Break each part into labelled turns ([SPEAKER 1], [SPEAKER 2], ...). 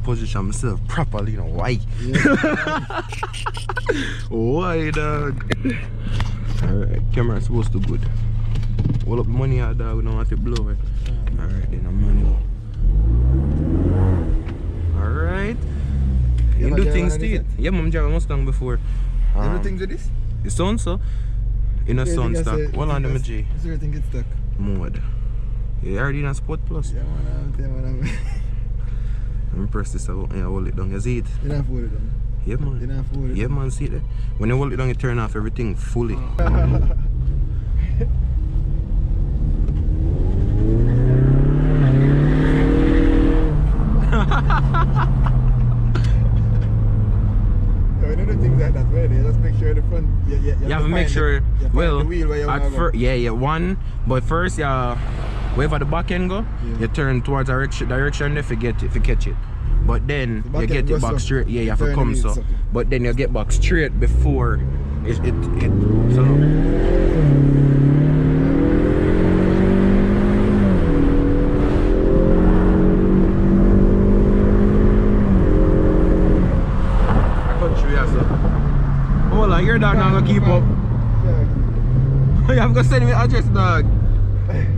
[SPEAKER 1] position myself properly, you know, why? Yeah. Why, dog? Alright, camera supposed to good. Hold up the money out, dog, we don't want to blow it. Alright, then I'm money. Alright. You do things to it. Yeah, mom drive a Mustang before.
[SPEAKER 2] You do things with this?
[SPEAKER 1] The sound, so? In a sound stock. Well, on the G.
[SPEAKER 2] Is there anything get stuck?
[SPEAKER 1] Mode. You already in a Sport Plus.
[SPEAKER 2] Yeah, man.
[SPEAKER 1] Let me press this out and hold it down. You see it?
[SPEAKER 2] You don't hold it down.
[SPEAKER 1] Yeah, man.
[SPEAKER 2] You don't hold it.
[SPEAKER 1] Yeah, man, see it? When you hold it down, you turn off everything fully.
[SPEAKER 2] Just make sure the front.
[SPEAKER 1] You have to make sure. Well,
[SPEAKER 2] the wheel where you
[SPEAKER 1] at first, yeah, one. But first, wherever the back end go, you turn towards direction if you get it, if you catch it. But then you get it back straight. Yeah, you have to come so. But then you get back straight before it so. Hold on, your dog not gonna keep up. You have to send me address, dog.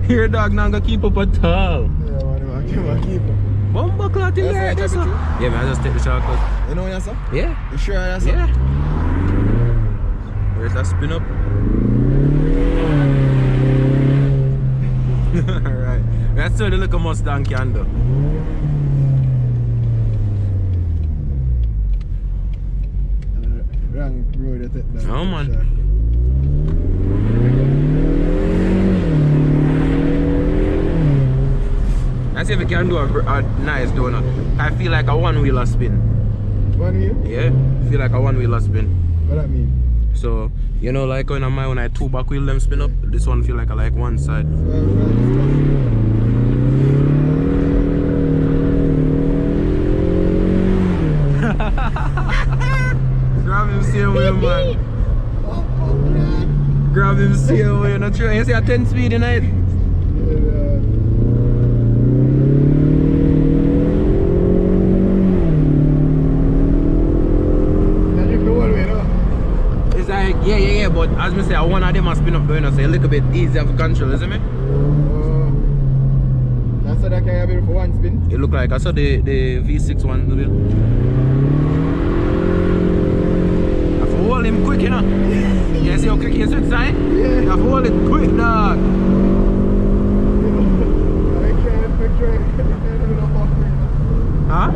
[SPEAKER 1] Your dog not gonna keep up at all.
[SPEAKER 2] Yeah, man, keep up.
[SPEAKER 1] Bumble clot in there, that's all. Yeah, man, I just take the shortcut.
[SPEAKER 2] You know what, sir?
[SPEAKER 1] Yeah.
[SPEAKER 2] You sure that's
[SPEAKER 1] Yeah. Where's that spin up? Alright. That's how the little Mustang can do.
[SPEAKER 2] Wrong road at it.
[SPEAKER 1] Oh, man. I see if we can do a nice donut. I feel like a one-wheeler spin.
[SPEAKER 2] One wheel?
[SPEAKER 1] Yeah, I feel like a one-wheeler spin.
[SPEAKER 2] What that mean?
[SPEAKER 1] So, you know, like when I two back wheel them spin up, this one feel like I like one side. Grab him same way, man. Grab him same way, not sure. You see a 10 speed in it? It's like, yeah, but as me say, one of them must spin up going on, so a little bit easier to control, isn't it?
[SPEAKER 2] That's how that can have it for one spin?
[SPEAKER 1] It look like I saw the V6 one. I have to hold him quick, you know? You see how quick he switch side? Yeah. You have to hold it quick, dog. Huh?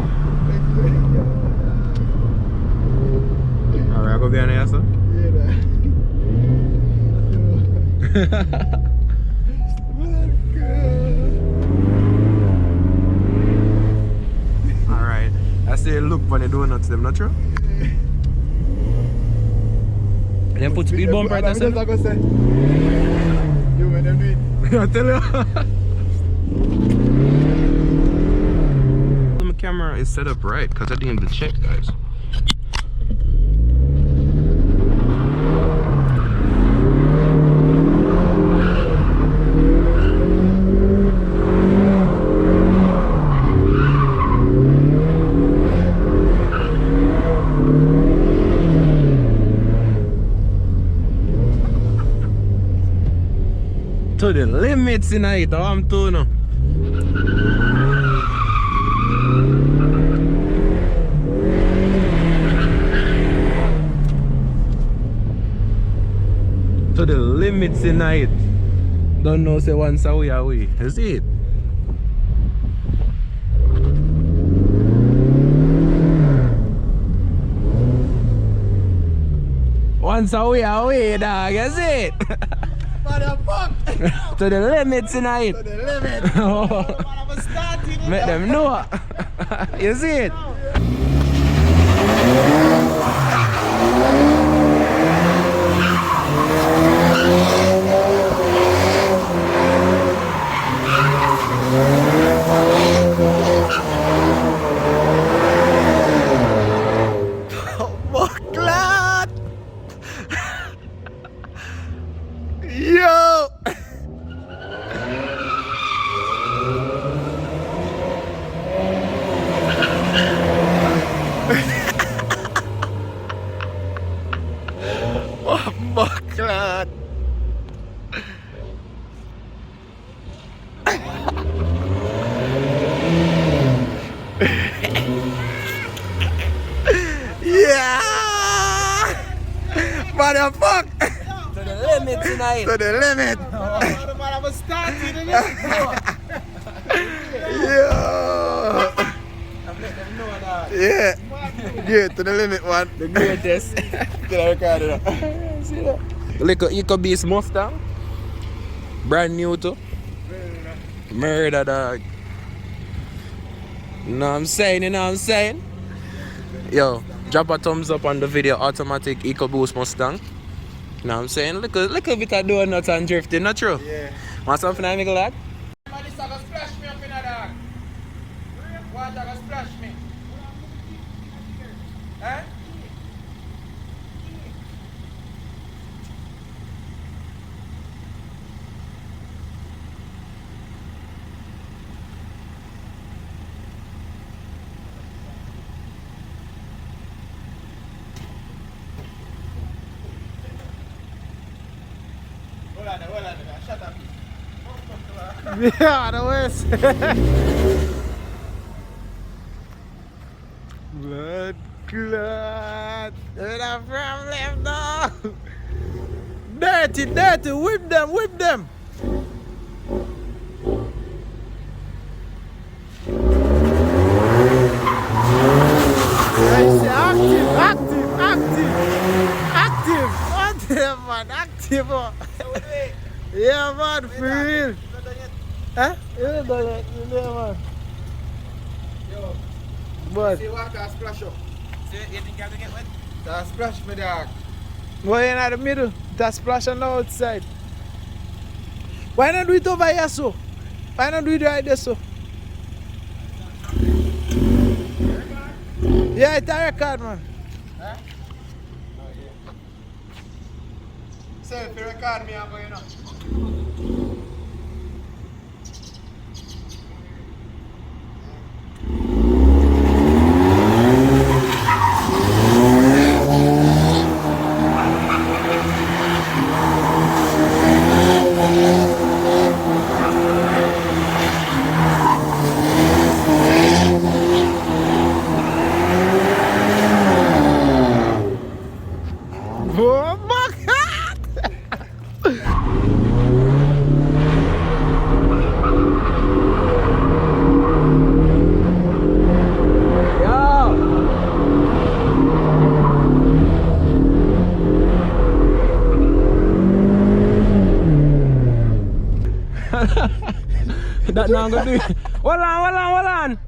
[SPEAKER 1] Alright, I go behind here, sir. Alright, I say look when they donuts them, not true? And then put speed bump right there.
[SPEAKER 2] You when them do it.
[SPEAKER 1] I tell you. The camera is set up right because I didn't even check, guys. To the limits in it, how I'm doing now. To the limits in it. Don't know say once away. You see it? Once away, dog, you see it? To the limits tonight.
[SPEAKER 2] To the limit.
[SPEAKER 1] Make them know. You see it? Yo! what the fuck?
[SPEAKER 3] To the limit tonight.
[SPEAKER 1] To the limit.
[SPEAKER 2] I'm starting.
[SPEAKER 1] Yeah. Yeah. Good to the limit, man.
[SPEAKER 3] The greatest.
[SPEAKER 1] Did I record it? See that? Little EcoBeast Mustang. Brand new too. Murder dog. You know what I'm saying? You know what I'm saying? Yo, drop a thumbs up on the video. Automatic EcoBoost Mustang. You know what I'm saying? Look a bit of donuts and drifting, not true?
[SPEAKER 2] Yeah.
[SPEAKER 1] Want something I make a lot?
[SPEAKER 2] Man, this gonna splash me up in a dog. Water gonna splash me. Huh? Hold on, shut up.
[SPEAKER 4] Yeah, the West. Blood clot. Where the from left now? Dirty, whip them. I say active, man. Yeah, man, for real. Huh? Yeah, man.
[SPEAKER 2] Yo,
[SPEAKER 4] What?
[SPEAKER 2] see water splash up.
[SPEAKER 3] See, you think you have to get wet?
[SPEAKER 2] That splash me, dog.
[SPEAKER 4] Why in the middle? That splash on the outside. Why not do it over here, so? Why not do it right there, so? Yeah, it's a record, man.
[SPEAKER 2] Huh? Say, if you record me, I'm going up.
[SPEAKER 1] That now I'm gonna do it. Hold on.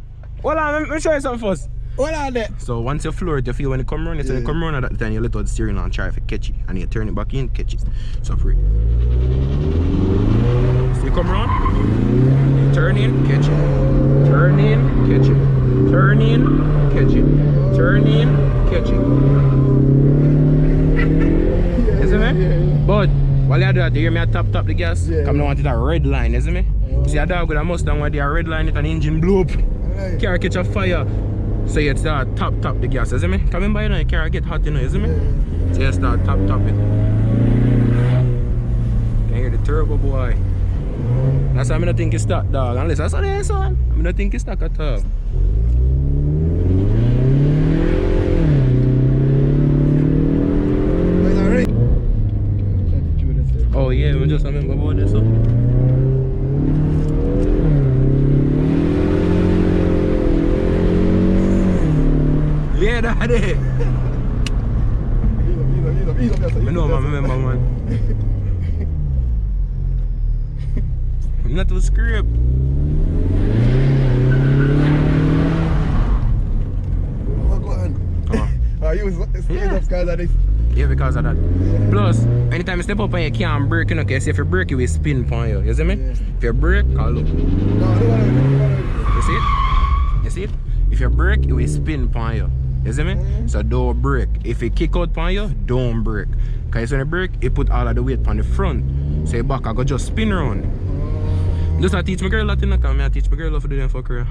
[SPEAKER 1] Let me show you something first.
[SPEAKER 4] Hold on there.
[SPEAKER 1] So once you floor it, you feel when you come around, when you come around at that time, you let out the steering and try to catch it. And you turn it back in, catch it. So free. So you come around, you turn in, catch it. Turn in, catch it. Turn in, catch it. Turn in, catch it. You see me? But while you do that, you hear me I tap the gas?
[SPEAKER 2] Yeah.
[SPEAKER 1] Come now want it a red line, you see me? See a dog with a Mustang where they are red line it and engine blow up.
[SPEAKER 2] Right.
[SPEAKER 1] Car catch a fire. So you start tap the gas, you see me? Come in by now, your car get hot, you see me? So you start tap it. Can hear the turbo boy. That's why I don't think it's stuck, dog. Unless that's what it is, son. I don't think it's stuck at all. Oh yeah, we just remember about this. Yeah, daddy. I know, man. Remember, man. I'm not to script.
[SPEAKER 2] Come on. You speed up because of this.
[SPEAKER 1] Yeah, because of that. Plus, anytime you step up and you can't brake, you know, because if you brake, you will spin on you. You see me?
[SPEAKER 2] Yeah.
[SPEAKER 1] If you brake, call up. You see it? You see it? If you brake, it will spin on you. You see me? So don't brake. If you kick out on you, don't brake. Because when you brake, it put all of the weight on the front. So your back, I go just spin around. Just I teach my girl that, you know, because I teach my girl how to do them fuck her.